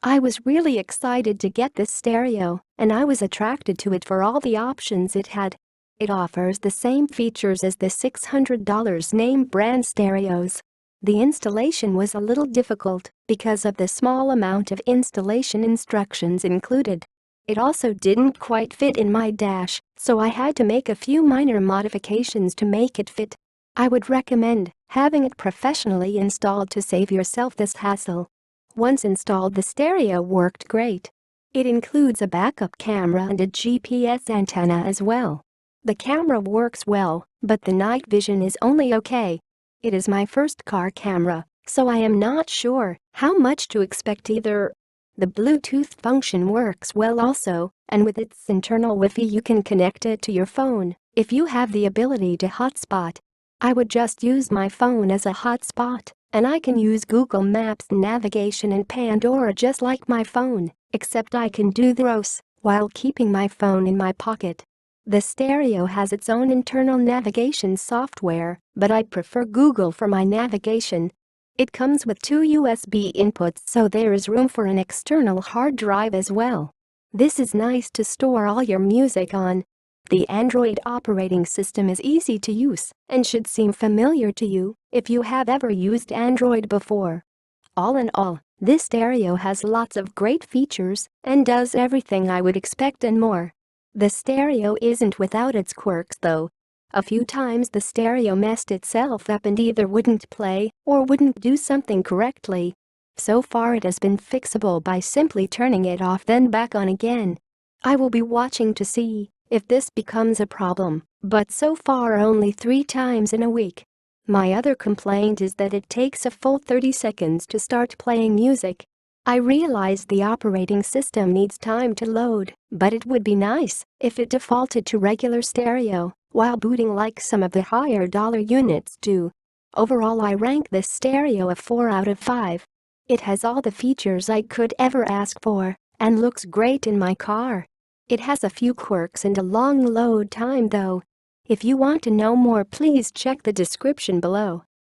I was really excited to get this stereo, and I was attracted to it for all the options it had. It offers the same features as the $600 name brand stereos. The installation was a little difficult because of the small amount of installation instructions included. It also didn't quite fit in my dash, so I had to make a few minor modifications to make it fit. I would recommend having it professionally installed to save yourself this hassle. Once installed, the stereo worked great. It includes a backup camera and a GPS antenna as well. The camera works well, but the night vision is only okay. It is my first car camera, so I am not sure how much to expect either. The Bluetooth function works well also, and with its internal Wi-Fi you can connect it to your phone if you have the ability to hotspot. I would just use my phone as a hotspot, and I can use Google Maps navigation and Pandora just like my phone, except I can do those while keeping my phone in my pocket. The stereo has its own internal navigation software, but I prefer Google for my navigation. It comes with 2 USB inputs, so there is room for an external hard drive as well. This is nice to store all your music on. The Android operating system is easy to use and should seem familiar to you if you have ever used Android before. All in all, this stereo has lots of great features and does everything I would expect and more. The stereo isn't without its quirks though. A few times the stereo messed itself up and either wouldn't play or wouldn't do something correctly. So far it has been fixable by simply turning it off then back on again. I will be watching to see if this becomes a problem, but so far only 3 times in a week. My other complaint is that it takes a full 30 seconds to start playing music. I realize the operating system needs time to load, but it would be nice if it defaulted to regular stereo while booting like some of the higher dollar units do. Overall, I rank this stereo a 4 out of 5. It has all the features I could ever ask for and looks great in my car. It has a few quirks and a long load time though. If you want to know more, please check the description below.